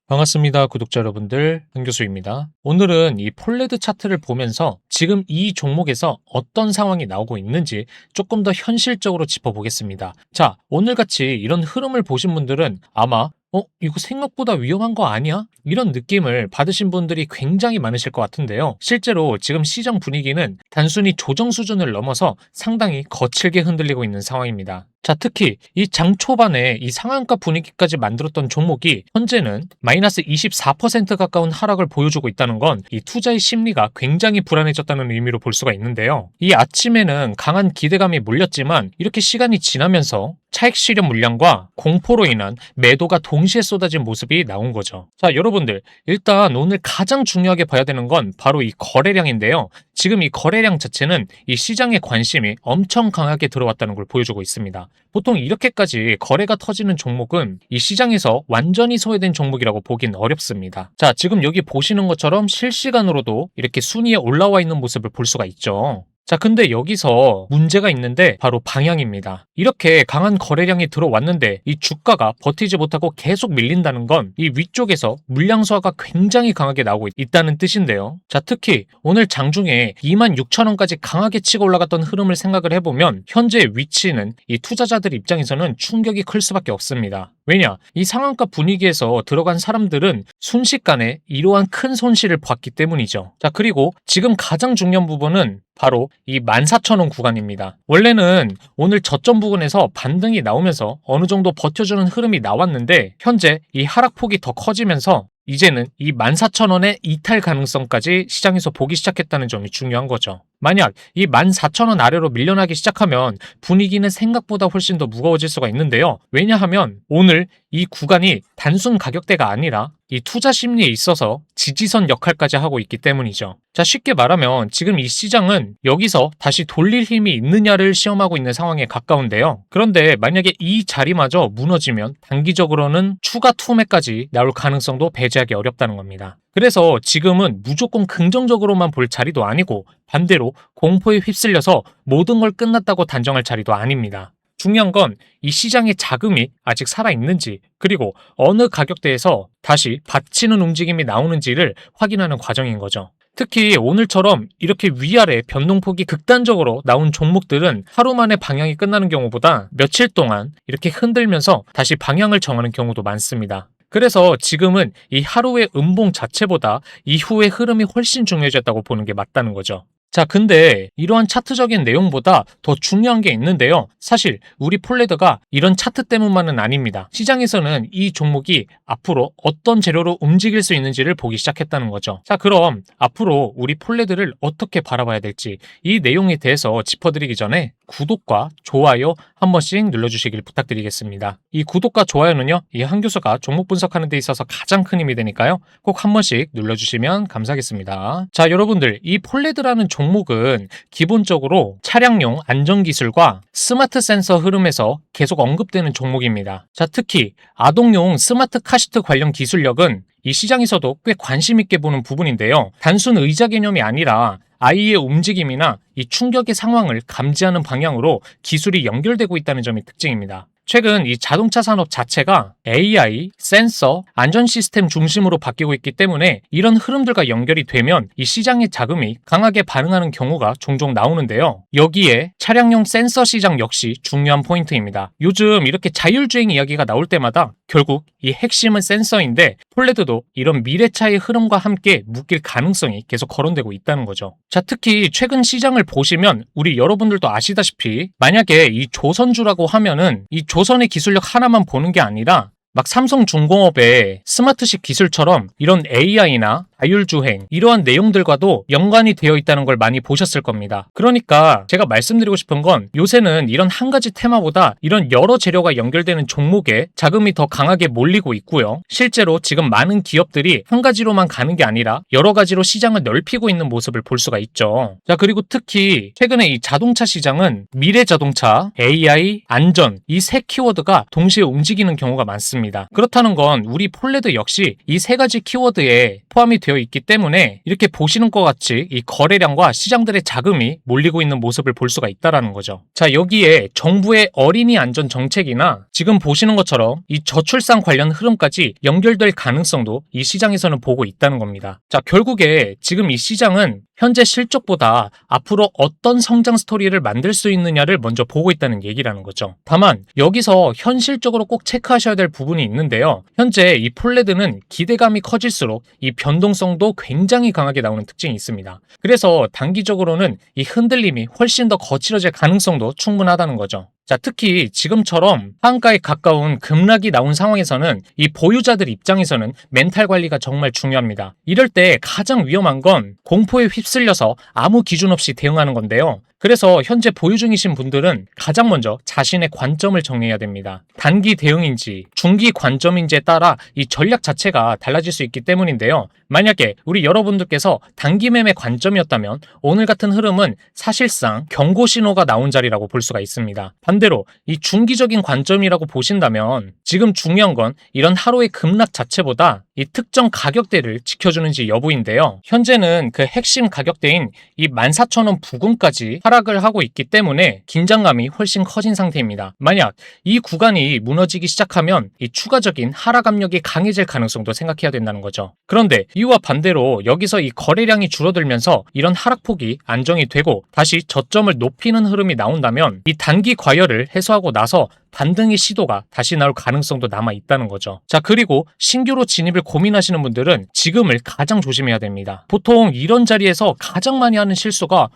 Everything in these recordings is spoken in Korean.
반갑습니다. 구독자 여러분들, 한교수입니다. 오늘은 이 폴레드 차트를 보면서 지금 이 종목에서 어떤 상황이 나오고 있는지 조금 더 현실적으로 짚어보겠습니다. 자, 오늘같이 이런 흐름을 보신 분들은 아마 이거 생각보다 위험한 거 아니야? 이런 느낌을 받으신 분들이 굉장히 많으실 것 같은데요. 실제로 지금 시장 분위기는 단순히 조정 수준을 넘어서 상당히 거칠게 흔들리고 있는 상황입니다. 자, 특히 이 장 초반에 이 상한가 분위기까지 만들었던 종목이 현재는 마이너스 24% 가까운 하락을 보여주고 있다는 건 이 투자의 심리가 굉장히 불안해졌다는 의미로 볼 수가 있는데요. 이 아침에는 강한 기대감이 몰렸지만 이렇게 시간이 지나면서 차익 실현 물량과 공포로 인한 매도가 동시에 쏟아진 모습이 나온 거죠. 자, 여러분들, 일단 오늘 가장 중요하게 봐야 되는 건 바로 이 거래량인데요. 지금 이 거래량 자체는 이 시장의 관심이 엄청 강하게 들어왔다는 걸 보여주고 있습니다. 보통 이렇게까지 거래가 터지는 종목은 이 시장에서 완전히 소외된 종목이라고 보긴 어렵습니다. 자, 지금 여기 보시는 것처럼 실시간으로도 이렇게 순위에 올라와 있는 모습을 볼 수가 있죠. 자, 근데 여기서 문제가 있는데 바로 방향입니다. 이렇게 강한 거래량이 들어왔는데 이 주가가 버티지 못하고 계속 밀린다는 건 이 위쪽에서 물량 소화가 굉장히 강하게 나오고 있다는 뜻인데요. 자, 특히 오늘 장중에 26,000원까지 강하게 치고 올라갔던 흐름을 생각을 해보면 현재 위치는 이 투자자들 입장에서는 충격이 클 수밖에 없습니다. 왜냐? 이 상한가 분위기에서 들어간 사람들은 순식간에 이러한 큰 손실을 봤기 때문이죠. 자, 그리고 지금 가장 중요한 부분은 바로 이 14,000원 구간입니다. 원래는 오늘 저점 부근에서 반등이 나오면서 어느 정도 버텨주는 흐름이 나왔는데 현재 이 하락폭이 더 커지면서 이제는 이 14,000원의 이탈 가능성까지 시장에서 보기 시작했다는 점이 중요한 거죠. 만약 이 14,000원 아래로 밀려나기 시작하면 분위기는 생각보다 훨씬 더 무거워질 수가 있는데요. 왜냐하면 오늘 이 구간이 단순 가격대가 아니라 이 투자 심리에 있어서 지지선 역할까지 하고 있기 때문이죠. 자, 쉽게 말하면 지금 이 시장은 여기서 다시 돌릴 힘이 있느냐를 시험하고 있는 상황에 가까운데요. 그런데 만약에 이 자리마저 무너지면 단기적으로는 추가 투매까지 나올 가능성도 배제하기 어렵다는 겁니다. 그래서 지금은 무조건 긍정적으로만 볼 자리도 아니고 반대로 공포에 휩쓸려서 모든 걸 끝났다고 단정할 자리도 아닙니다. 중요한 건 이 시장의 자금이 아직 살아있는지 그리고 어느 가격대에서 다시 받치는 움직임이 나오는지를 확인하는 과정인 거죠. 특히 오늘처럼 이렇게 위아래 변동폭이 극단적으로 나온 종목들은 하루 만에 방향이 끝나는 경우보다 며칠 동안 이렇게 흔들면서 다시 방향을 정하는 경우도 많습니다. 그래서 지금은 이 하루의 음봉 자체보다 이후의 흐름이 훨씬 중요해졌다고 보는 게 맞다는 거죠. 자, 근데 이러한 차트적인 내용보다 더 중요한 게 있는데요. 사실 우리 폴레드가 이런 차트 때문만은 아닙니다. 시장에서는 이 종목이 앞으로 어떤 재료로 움직일 수 있는지를 보기 시작했다는 거죠. 자, 그럼 앞으로 우리 폴레드를 어떻게 바라봐야 될지 이 내용에 대해서 짚어드리기 전에 구독과 좋아요 한 번씩 눌러주시길 부탁드리겠습니다. 이 구독과 좋아요는요, 이 한 교수가 종목 분석하는 데 있어서 가장 큰 힘이 되니까요. 꼭 한 번씩 눌러주시면 감사하겠습니다. 자, 여러분들, 이 폴레드라는 종목은 기본적으로 차량용 안전기술과 스마트 센서 흐름에서 계속 언급되는 종목입니다. 자, 특히 아동용 스마트 카시트 관련 기술력은 이 시장에서도 꽤 관심 있게 보는 부분인데요. 단순 의자 개념이 아니라 아이의 움직임이나 이 충격의 상황을 감지하는 방향으로 기술이 연결되고 있다는 점이 특징입니다. 최근 이 자동차 산업 자체가 AI, 센서, 안전 시스템 중심으로 바뀌고 있기 때문에 이런 흐름들과 연결이 되면 이 시장의 자금이 강하게 반응하는 경우가 종종 나오는데요. 여기에 차량용 센서 시장 역시 중요한 포인트입니다. 요즘 이렇게 자율주행 이야기가 나올 때마다 결국 이 핵심은 센서인데 폴레드도 이런 미래차의 흐름과 함께 묶일 가능성이 계속 거론되고 있다는 거죠. 자, 특히 최근 시장을 보시면 우리 여러분들도 아시다시피 만약에 이 조선주라고 하면은 이 조선의 기술력 하나만 보는 게 아니라 막 삼성중공업의 스마트식 기술처럼 이런 AI나 자율주행 이러한 내용들과도 연관이 되어 있다는 걸 많이 보셨을 겁니다. 그러니까 제가 말씀드리고 싶은 건 요새는 이런 한 가지 테마보다 이런 여러 재료가 연결되는 종목에 자금이 더 강하게 몰리고 있고요. 실제로 지금 많은 기업들이 한 가지로만 가는 게 아니라 여러 가지로 시장을 넓히고 있는 모습을 볼 수가 있죠. 자, 그리고 특히 최근에 이 자동차 시장은 미래 자동차, AI, 안전 이 세 키워드가 동시에 움직이는 경우가 많습니다. 그렇다는 건 우리 폴레드 역시 이 세 가지 키워드에 포함이 되어 있기 때문에 이렇게 보시는 것 같이 이 거래량과 시장들의 자금이 몰리고 있는 모습을 볼 수가 있다라는 거죠. 자, 여기에 정부의 어린이 안전 정책이나 지금 보시는 것처럼 이 저출산 관련 흐름까지 연결될 가능성도 이 시장에서는 보고 있다는 겁니다. 자, 결국에 지금 이 시장은 현재 실적보다 앞으로 어떤 성장 스토리를 만들 수 있느냐를 먼저 보고 있다는 얘기라는 거죠. 다만 여기서 현실적으로 꼭 체크하셔야 될 부분이 있는데요. 현재 이 폴레드는 기대감이 커질수록 이 변동성도 굉장히 강하게 나오는 특징이 있습니다. 그래서 단기적으로는 이 흔들림이 훨씬 더 거칠어질 가능성도 충분하다는 거죠. 자, 특히 지금처럼 하한가에 가까운 급락이 나온 상황에서는 이 보유자들 입장에서는 멘탈 관리가 정말 중요합니다. 이럴 때 가장 위험한 건 공포에 휩쓸려서 아무 기준 없이 대응하는 건데요. 그래서 현재 보유 중이신 분들은 가장 먼저 자신의 관점을 정리해야 됩니다. 단기 대응인지 중기 관점인지에 따라 이 전략 자체가 달라질 수 있기 때문인데요. 만약에 우리 여러분들께서 단기 매매 관점이었다면 오늘 같은 흐름은 사실상 경고 신호가 나온 자리라고 볼 수가 있습니다. 반대로 이 중기적인 관점이라고 보신다면 지금 중요한 건 이런 하루의 급락 자체보다 이 특정 가격대를 지켜주는지 여부인데요. 현재는 그 핵심 가격대인 이 14,000원 부근까지 하락을 하고 있기 때문에 긴장감이 훨씬 커진 상태입니다. 만약 이 구간이 무너지기 시작하면 이 추가적인 하락 압력이 강해질 가능성도 생각해야 된다는 거죠. 그런데 이와 반대로 여기서 이 거래량이 줄어들면서 이런 하락폭이 안정이 되고 다시 저점을 높이는 흐름이 나온다면 이 단기 과열을 해소하고 나서 반등의 시도가 다시 나올 가능성도 남아 있다는 거죠. 자, 그리고 신규로 진입을 고민하시는 분들은 지금을 가장 조심해야 됩니다. 보통 이런 자리에서 가장 많이 하는 실수가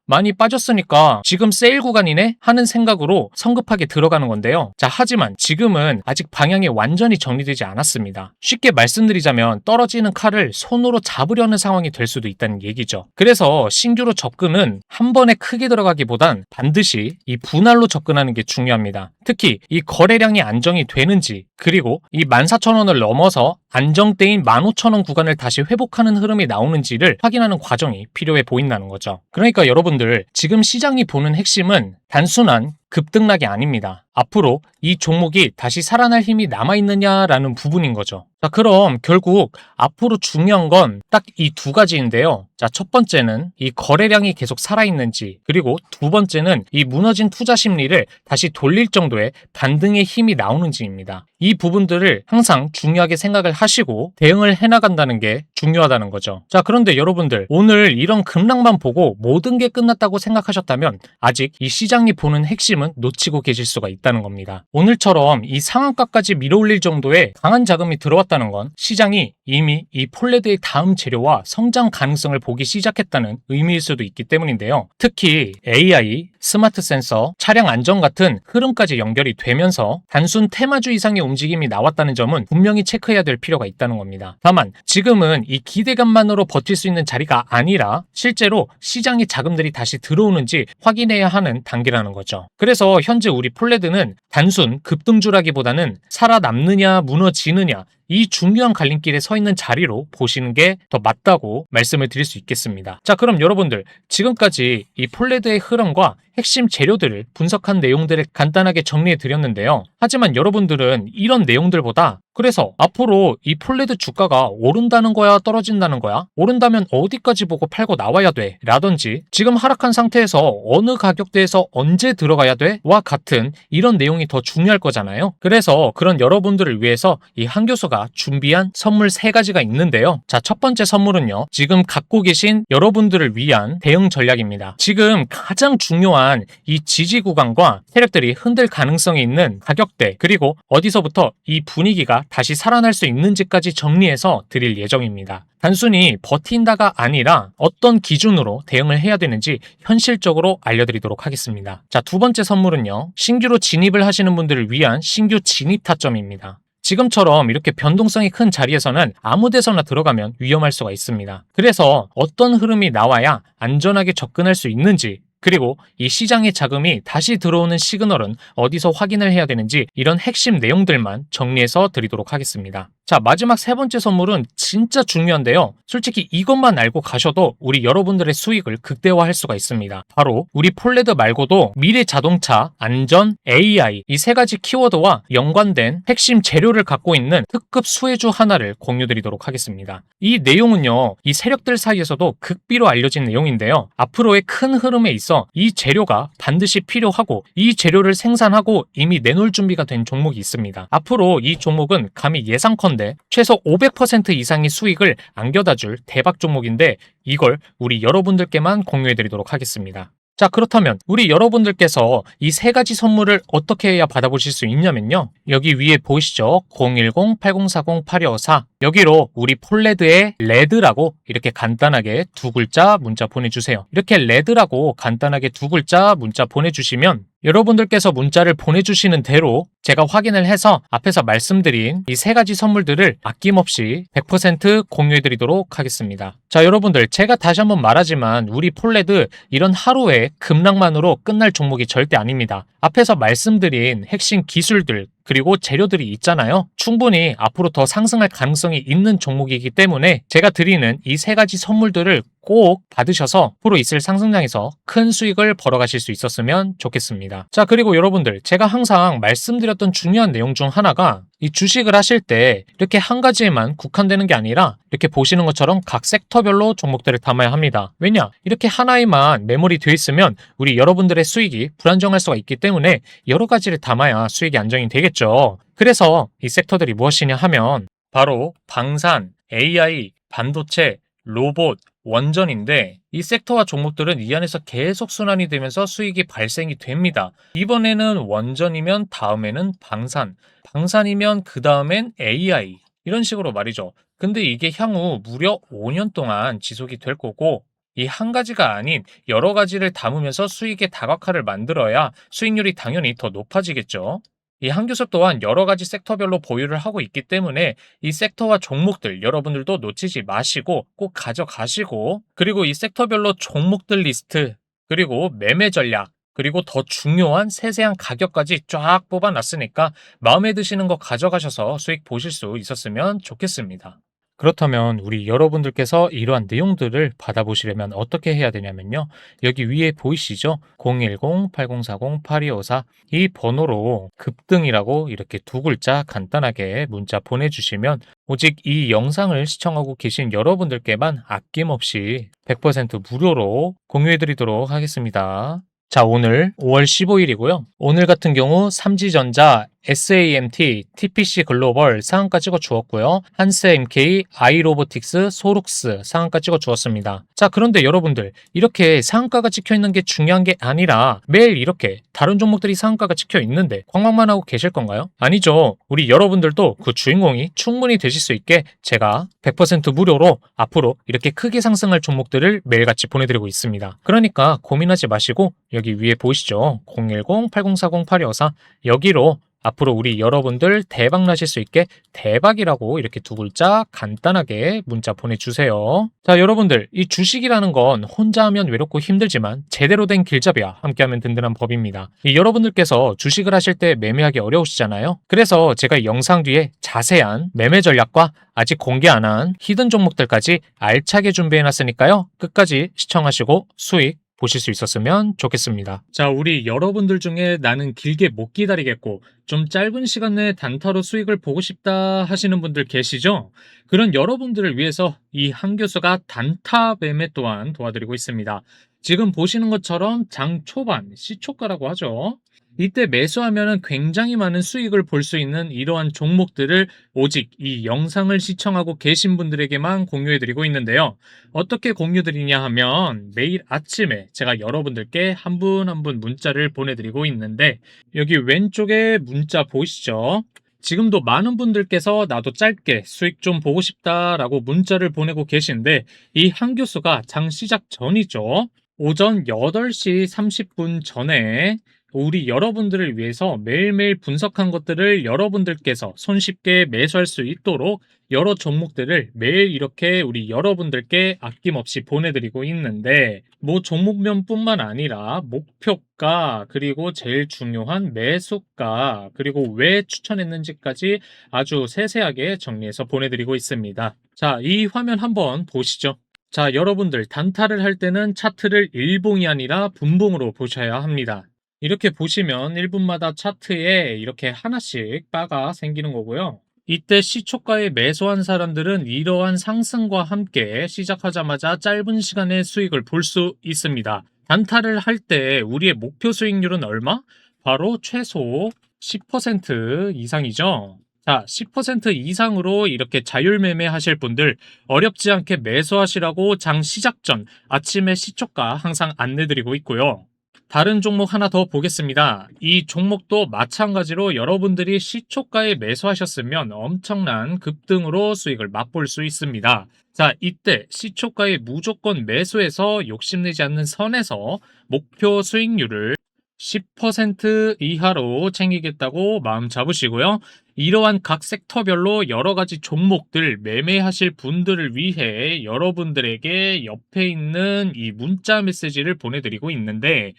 많이 빠졌으니까 지금 세일 구간이네? 하는 생각으로 성급하게 들어가는 건데요. 자, 하지만 지금은 아직 방향이 완전히 정리되지 않았습니다. 쉽게 말씀드리자면 떨어지는 칼을 손으로 잡으려는 상황이 될 수도 있다는 얘기죠. 그래서 신규로 접근은 한 번에 크게 들어가기보단 반드시 이 분할로 접근하는 게 중요합니다. 특히 이 거래량이 안정이 되는지 그리고 이 14,000원을 넘어서 안정대인 15,000원 구간을 다시 회복하는 흐름이 나오는지를 확인하는 과정이 필요해 보인다는 거죠. 그러니까 여러분들 지금 시장이 보는 핵심은 단순한 급등락이 아닙니다. 앞으로 이 종목이 다시 살아날 힘이 남아있느냐라는 부분인 거죠. 자, 그럼 결국 앞으로 중요한 건 딱 이 두 가지인데요. 자, 첫 번째는 이 거래량이 계속 살아있는지, 그리고 두 번째는 이 무너진 투자 심리를 다시 돌릴 정도의 반등의 힘이 나오는지입니다. 이 부분들을 항상 중요하게 생각을 하시고 대응을 해나간다는 게 중요하다는 거죠. 자, 그런데 여러분들 오늘 이런 급락만 보고 모든 게 끝났다고 생각하셨다면 아직 이 시장이 보는 핵심은 놓치고 계실 수가 있다는 겁니다. 오늘처럼 이 상한가까지 밀어올릴 정도의 강한 자금이 들어왔다는 건 시장이 이미 이 폴레드의 다음 재료와 성장 가능성을 보기 시작했다는 의미일 수도 있기 때문인데요. 특히 AI, 스마트 센서, 차량 안전 같은 흐름까지 연결이 되면서 단순 테마주 이상의 움직임이 나왔다는 점은 분명히 체크해야 될 필요가 있다는 겁니다. 다만 지금은 이 기대감만으로 버틸 수 있는 자리가 아니라 실제로 시장의 자금들이 다시 들어오는지 확인해야 하는 단계라는 거죠. 그래서 현재 우리 폴레드는 단순 급등주라기보다는 살아남느냐 무너지느냐 이 중요한 갈림길에 서 있는 자리로 보시는 게 더 맞다고 말씀을 드릴 수 있겠습니다. 자, 그럼 여러분들 지금까지 이 폴레드의 흐름과 핵심 재료들을 분석한 내용들을 간단하게 정리해 드렸는데요. 하지만 여러분들은 이런 내용들보다 그래서 앞으로 이 폴레드 주가가 오른다는 거야 떨어진다는 거야? 오른다면 어디까지 보고 팔고 나와야 돼? 라든지 지금 하락한 상태에서 어느 가격대에서 언제 들어가야 돼? 와 같은 이런 내용이 더 중요할 거잖아요. 그래서 그런 여러분들을 위해서 이 한 교수가 준비한 선물 3가지가 있는데요. 자, 첫 번째 선물은요. 지금 갖고 계신 여러분들을 위한 대응 전략입니다. 지금 가장 중요한 이 지지 구간과 세력들이 흔들 가능성이 있는 가격대 그리고 어디서부터 이 분위기가 다시 살아날 수 있는지까지 정리해서 드릴 예정입니다. 단순히 버틴다가 아니라 어떤 기준으로 대응을 해야 되는지 현실적으로 알려드리도록 하겠습니다. 자, 두 번째 선물은요. 신규로 진입을 하시는 분들을 위한 신규 진입 타점입니다. 지금처럼 이렇게 변동성이 큰 자리에서는 아무 데서나 들어가면 위험할 수가 있습니다. 그래서 어떤 흐름이 나와야 안전하게 접근할 수 있는지 그리고 이 시장의 자금이 다시 들어오는 시그널은 어디서 확인을 해야 되는지 이런 핵심 내용들만 정리해서 드리도록 하겠습니다. 자, 마지막 세 번째 선물은 진짜 중요한데요. 솔직히 이것만 알고 가셔도 우리 여러분들의 수익을 극대화할 수가 있습니다. 바로 우리 폴레드 말고도 미래 자동차, 안전, AI 이 세 가지 키워드와 연관된 핵심 재료를 갖고 있는 특급 수혜주 하나를 공유드리도록 하겠습니다. 이 내용은요, 이 세력들 사이에서도 극비로 알려진 내용인데요. 앞으로의 큰 흐름에 있어 이 재료가 반드시 필요하고 이 재료를 생산하고 이미 내놓을 준비가 된 종목이 있습니다. 앞으로 이 종목은 감히 예상컨대 최소 500% 이상의 수익을 안겨다줄 대박 종목인데 이걸 우리 여러분들께만 공유해드리도록 하겠습니다. 자, 그렇다면 우리 여러분들께서 이 세 가지 선물을 어떻게 해야 받아보실 수 있냐면요. 여기 위에 보이시죠? 010-8040-8254 여기로 우리 폴레드의 레드라고 이렇게 간단하게 두 글자 문자 보내주세요. 이렇게 레드라고 간단하게 두 글자 문자 보내주시면 여러분들께서 문자를 보내주시는 대로 제가 확인을 해서 앞에서 말씀드린 이 세 가지 선물들을 아낌없이 100% 공유해드리도록 하겠습니다. 자, 여러분들 제가 다시 한번 말하지만 우리 폴레드 이런 하루의 급락만으로 끝날 종목이 절대 아닙니다. 앞에서 말씀드린 핵심 기술들 그리고 재료들이 있잖아요. 충분히 앞으로 더 상승할 가능성이 있는 종목이기 때문에 제가 드리는 이 세 가지 선물들을 꼭 받으셔서 앞으로 있을 상승장에서 큰 수익을 벌어가실 수 있었으면 좋겠습니다. 자, 그리고 여러분들 제가 항상 말씀드렸던 중요한 내용 중 하나가 이 주식을 하실 때 이렇게 한 가지에만 국한되는 게 아니라 이렇게 보시는 것처럼 각 섹터별로 종목들을 담아야 합니다. 왜냐? 이렇게 하나에만 매몰이 되어 있으면 우리 여러분들의 수익이 불안정할 수가 있기 때문에 여러 가지를 담아야 수익이 안정이 되겠죠. 그래서 이 섹터들이 무엇이냐 하면 바로 방산, AI, 반도체, 로봇, 원전인데 이 섹터와 종목들은 이 안에서 계속 순환이 되면서 수익이 발생이 됩니다. 이번에는 원전이면 다음에는 방산, 방산이면 그 다음엔 AI 이런 식으로 말이죠. 근데 이게 향후 무려 5년 동안 지속이 될 거고 이 한 가지가 아닌 여러 가지를 담으면서 수익의 다각화를 만들어야 수익률이 당연히 더 높아지겠죠. 이 한교섭 또한 여러 가지 섹터별로 보유를 하고 있기 때문에 이 섹터와 종목들 여러분들도 놓치지 마시고 꼭 가져가시고 그리고 이 섹터별로 종목들 리스트 그리고 매매 전략 그리고 더 중요한 세세한 가격까지 쫙 뽑아놨으니까 마음에 드시는 거 가져가셔서 수익 보실 수 있었으면 좋겠습니다. 그렇다면 우리 여러분들께서 이러한 내용들을 받아보시려면 어떻게 해야 되냐면요. 여기 위에 보이시죠? 010-8040-8254 이 번호로 급등이라고 이렇게 두 글자 간단하게 문자 보내주시면 오직 이 영상을 시청하고 계신 여러분들께만 아낌없이 100% 무료로 공유해드리도록 하겠습니다. 자, 오늘 5월 15일이고요. 오늘 같은 경우 삼지전자, SAMT, TPC 글로벌 상한가 찍어 주었고요. 한스MK, 아이로보틱스, 소룩스 상한가 찍어 주었습니다. 자, 그런데 여러분들 이렇게 상한가가 찍혀 있는 게 중요한 게 아니라 매일 이렇게 다른 종목들이 상한가가 찍혀 있는데 관망만 하고 계실 건가요? 아니죠. 우리 여러분들도 그 주인공이 충분히 되실 수 있게 제가 100% 무료로 앞으로 이렇게 크게 상승할 종목들을 매일같이 보내드리고 있습니다. 그러니까 고민하지 마시고 여기 위에 보이시죠? 010-8040-8254 여기로 앞으로 우리 여러분들 대박 나실 수 있게 대박이라고 이렇게 두 글자 간단하게 문자 보내주세요. 자, 여러분들 이 주식이라는 건 혼자 하면 외롭고 힘들지만 제대로 된 길잡이와 함께하면 든든한 법입니다. 이 여러분들께서 주식을 하실 때 매매하기 어려우시잖아요. 그래서 제가 영상 뒤에 자세한 매매 전략과 아직 공개 안 한 히든 종목들까지 알차게 준비해놨으니까요. 끝까지 시청하시고 수익 보실 수 있었으면 좋겠습니다. 자, 우리 여러분들 중에 나는 길게 못 기다리겠고 좀 짧은 시간 내에 단타로 수익을 보고 싶다 하시는 분들 계시죠? 그런 여러분들을 위해서 이 한 교수가 단타 매매 또한 도와드리고 있습니다. 지금 보시는 것처럼 장 초반, 시초가라고 하죠. 이때 매수하면 굉장히 많은 수익을 볼 수 있는 이러한 종목들을 오직 이 영상을 시청하고 계신 분들에게만 공유해드리고 있는데요. 어떻게 공유드리냐 하면 매일 아침에 제가 여러분들께 한 분 한 분 문자를 보내드리고 있는데 여기 왼쪽에 문자 보이시죠? 지금도 많은 분들께서 나도 짧게 수익 좀 보고 싶다라고 문자를 보내고 계신데 이 한 교수가 장 시작 전이죠. 오전 8시 30분 전에 우리 여러분들을 위해서 매일매일 분석한 것들을 여러분들께서 손쉽게 매수할 수 있도록 여러 종목들을 매일 이렇게 우리 여러분들께 아낌없이 보내드리고 있는데, 뭐 종목명뿐만 아니라 목표가, 그리고 제일 중요한 매수가, 그리고 왜 추천했는지까지 아주 세세하게 정리해서 보내드리고 있습니다. 자, 이 화면 한번 보시죠. 자, 여러분들 단타를 할 때는 차트를 일봉이 아니라 분봉으로 보셔야 합니다. 이렇게 보시면 1분마다 차트에 이렇게 하나씩 바가 생기는 거고요. 이때 시초가에 매수한 사람들은 이러한 상승과 함께 시작하자마자 짧은 시간에 수익을 볼 수 있습니다. 단타를 할 때 우리의 목표 수익률은 얼마? 바로 최소 10% 이상이죠. 자, 10% 이상으로 이렇게 자율매매 하실 분들 어렵지 않게 매수하시라고 장 시작 전 아침에 시초가 항상 안내드리고 있고요. 다른 종목 하나 더 보겠습니다. 이 종목도 마찬가지로 여러분들이 시초가에 매수하셨으면 엄청난 급등으로 수익을 맛볼 수 있습니다. 자, 이때 시초가에 무조건 매수해서 욕심내지 않는 선에서 목표 수익률을 10% 이하로 챙기겠다고 마음 잡으시고요. 이러한 각 섹터별로 여러 가지 종목들 매매하실 분들을 위해 여러분들에게 옆에 있는 이 문자 메시지를 보내드리고 있는데,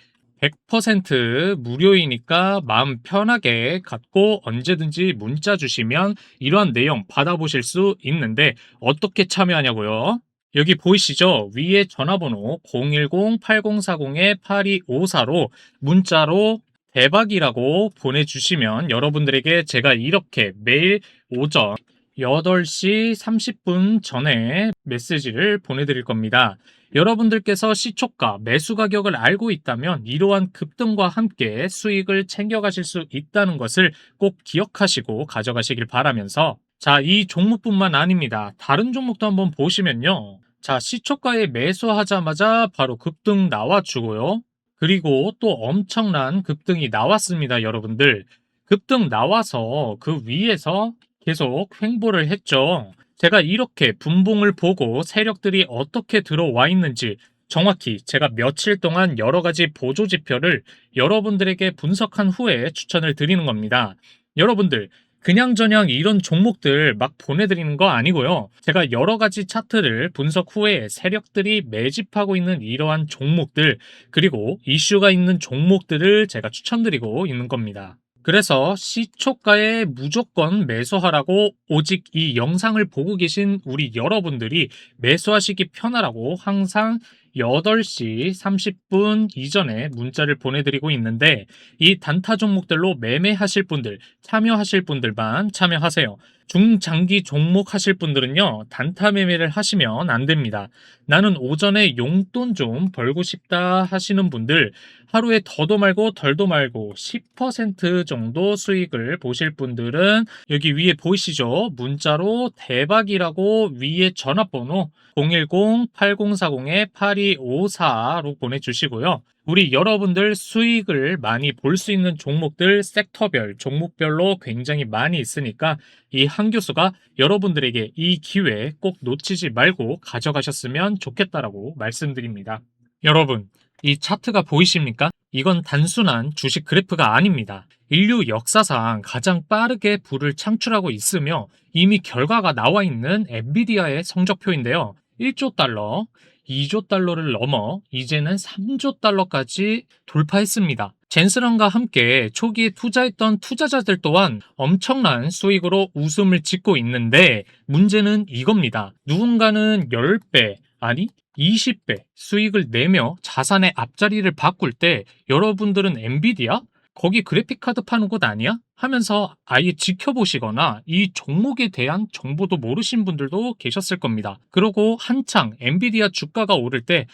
100% 무료이니까 마음 편하게 갖고 언제든지 문자 주시면 이러한 내용 받아보실 수 있는데, 어떻게 참여하냐고요? 여기 보이시죠? 위에 전화번호 010-8040-8254로 문자로 대박이라고 보내주시면 여러분들에게 제가 이렇게 매일 오전 8시 30분 전에 메시지를 보내드릴 겁니다. 여러분들께서 시초가 매수 가격을 알고 있다면 이러한 급등과 함께 수익을 챙겨가실 수 있다는 것을 꼭 기억하시고 가져가시길 바라면서, 자, 이 종목뿐만 아닙니다. 다른 종목도 한번 보시면요. 자, 시초가에 매수하자마자 바로 급등 나와주고요. 그리고 또 엄청난 급등이 나왔습니다, 여러분들. 급등 나와서 그 위에서 계속 횡보를 했죠. 제가 이렇게 분봉을 보고 세력들이 어떻게 들어와 있는지 정확히 제가 며칠 동안 여러 가지 보조 지표를 여러분들에게 분석한 후에 추천을 드리는 겁니다. 여러분들, 그냥저냥 이런 종목들 막 보내드리는 거 아니고요. 제가 여러 가지 차트를 분석 후에 세력들이 매집하고 있는 이러한 종목들, 그리고 이슈가 있는 종목들을 제가 추천드리고 있는 겁니다. 그래서 시초가에 무조건 매수하라고 오직 이 영상을 보고 계신 우리 여러분들이 매수하시기 편하라고 항상 8시 30분 이전에 문자를 보내드리고 있는데, 이 단타 종목들로 매매하실 분들, 참여하실 분들만 참여하세요. 중장기 종목 하실 분들은요, 단타 매매를 하시면 안 됩니다. 나는 오전에 용돈 좀 벌고 싶다 하시는 분들, 하루에 더도 말고 덜도 말고 10% 정도 수익을 보실 분들은 여기 위에 보이시죠? 문자로 대박이라고 위에 전화번호 010-8040-8254로 보내주시고요. 우리 여러분들 수익을 많이 볼 수 있는 종목들 섹터별, 종목별로 굉장히 많이 있으니까 이 한 교수가 여러분들에게 이 기회 꼭 놓치지 말고 가져가셨으면 좋겠다라고 말씀드립니다. 여러분, 이 차트가 보이십니까? 이건 단순한 주식 그래프가 아닙니다. 인류 역사상 가장 빠르게 부를 창출하고 있으며 이미 결과가 나와 있는 엔비디아의 성적표인데요. 1조 달러, 2조 달러를 넘어 이제는 3조 달러까지 돌파했습니다. 젠스런과 함께 초기에 투자했던 투자자들 또한 엄청난 수익으로 웃음을 짓고 있는데, 문제는 이겁니다. 누군가는 10배, 아니 20배 수익을 내며 자산의 앞자리를 바꿀 때 여러분들은 엔비디아? 거기 그래픽카드 파는 곳 아니야? 하면서 아예 지켜보시거나 이 종목에 대한 정보도 모르신 분들도 계셨을 겁니다. 그리고 한창 엔비디아 주가가 오를 때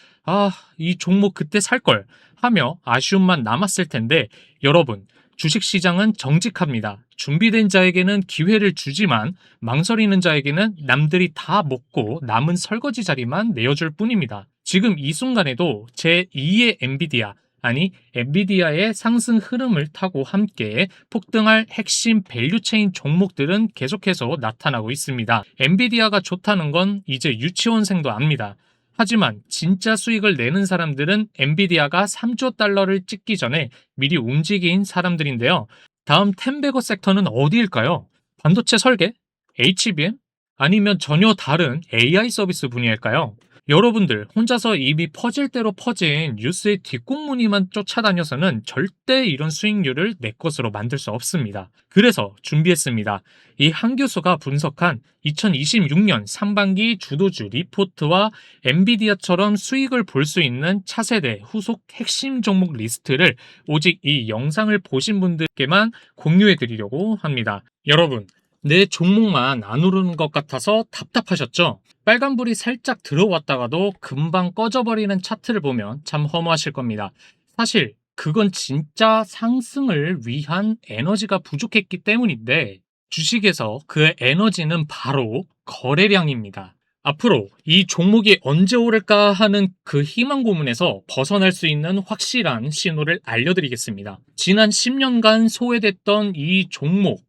이 종목 그때 살걸 하며 아쉬움만 남았을 텐데, 여러분, 주식시장은 정직합니다. 준비된 자에게는 기회를 주지만 망설이는 자에게는 남들이 다 먹고 남은 설거지 자리만 내어줄 뿐입니다. 지금 이 순간에도 제2의 엔비디아, 아니 엔비디아의 상승 흐름을 타고 함께 폭등할 핵심 밸류체인 종목들은 계속해서 나타나고 있습니다. 엔비디아가 좋다는 건 이제 유치원생도 압니다. 하지만 진짜 수익을 내는 사람들은 엔비디아가 3조 달러를 찍기 전에 미리 움직인 사람들인데요. 다음 10배거 섹터는 어디일까요? 반도체 설계? HBM? 아니면 전혀 다른 AI 서비스 분야일까요? 여러분들 혼자서 이미 퍼질 대로 퍼진 뉴스의 뒷공무니만 쫓아다녀서는 절대 이런 수익률을 내 것으로 만들 수 없습니다. 그래서 준비했습니다. 이 한 교수가 분석한 2026년 상반기 주도주 리포트와 엔비디아처럼 수익을 볼 수 있는 차세대 후속 핵심 종목 리스트를 오직 이 영상을 보신 분들께만 공유해 드리려고 합니다. 여러분, 내 종목만 안 오르는 것 같아서 답답하셨죠? 빨간불이 살짝 들어왔다가도 금방 꺼져버리는 차트를 보면 참 허무하실 겁니다. 사실 그건 진짜 상승을 위한 에너지가 부족했기 때문인데 주식에서 그 에너지는 바로 거래량입니다. 앞으로 이 종목이 언제 오를까 하는 그 희망 고문에서 벗어날 수 있는 확실한 신호를 알려드리겠습니다. 지난 10년간 소외됐던 이 종목,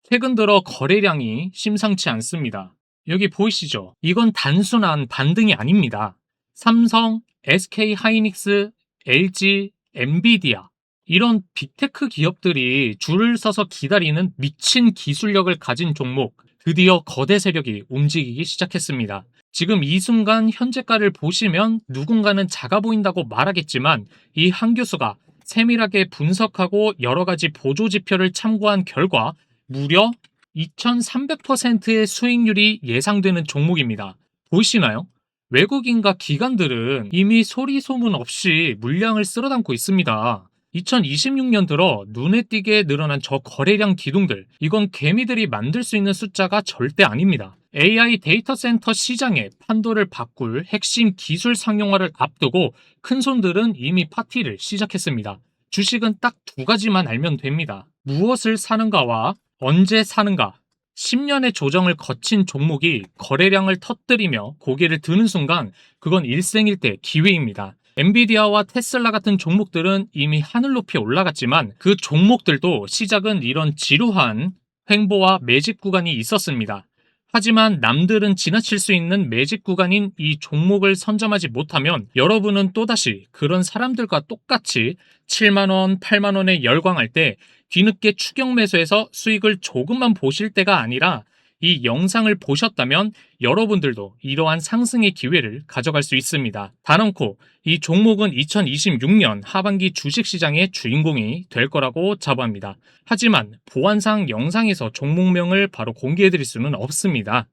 최근 들어 거래량이 심상치 않습니다. 여기 보이시죠? 이건 단순한 반등이 아닙니다. 삼성, SK 하이닉스, LG, 엔비디아 이런 빅테크 기업들이 줄을 서서 기다리는 미친 기술력을 가진 종목, 드디어 거대 세력이 움직이기 시작했습니다. 지금 이 순간 현재가를 보시면 누군가는 작아 보인다고 말하겠지만 이 한 교수가 세밀하게 분석하고 여러 가지 보조 지표를 참고한 결과 무려 2300%의 수익률이 예상되는 종목입니다. 보이시나요? 외국인과 기관들은 이미 소리 소문 없이 물량을 쓸어담고 있습니다. 2026년 들어 눈에 띄게 늘어난 저 거래량 기둥들, 이건 개미들이 만들 수 있는 숫자가 절대 아닙니다. AI 데이터 센터 시장의 판도를 바꿀 핵심 기술 상용화를 앞두고 큰손들은 이미 파티를 시작했습니다. 주식은 딱 두 가지만 알면 됩니다. 무엇을 사는가와 언제 사는가. 10년의 조정을 거친 종목이 거래량을 터뜨리며 고개를 드는 순간 그건 일생일대 기회입니다. 엔비디아와 테슬라 같은 종목들은 이미 하늘 높이 올라갔지만 그 종목들도 시작은 이런 지루한 횡보와 매집 구간이 있었습니다. 하지만 남들은 지나칠 수 있는 매집 구간인 이 종목을 선점하지 못하면 여러분은 또다시 그런 사람들과 똑같이 7만원, 8만원에 열광할 때 뒤늦게 추격 매수해서 수익을 조금만 보실 때가 아니라 이 영상을 보셨다면 여러분들도 이러한 상승의 기회를 가져갈 수 있습니다. 단언코 이 종목은 2026년 하반기 주식시장의 주인공이 될 거라고 자부합니다. 하지만 보안상 영상에서 종목명을 바로 공개해드릴 수는 없습니다.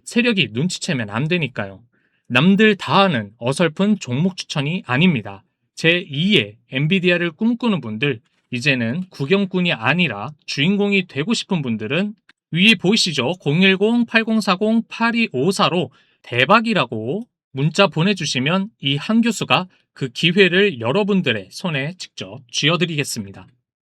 세력이 눈치채면 안 되니까요. 남들 다 아는 어설픈 종목 추천이 아닙니다. 제2의 엔비디아를 꿈꾸는 분들, 이제는 구경꾼이 아니라 주인공이 되고 싶은 분들은 위에 보이시죠? 010-8040-8254로 대박이라고 문자 보내주시면 이 한 교수가 그 기회를 여러분들의 손에 직접 쥐어드리겠습니다.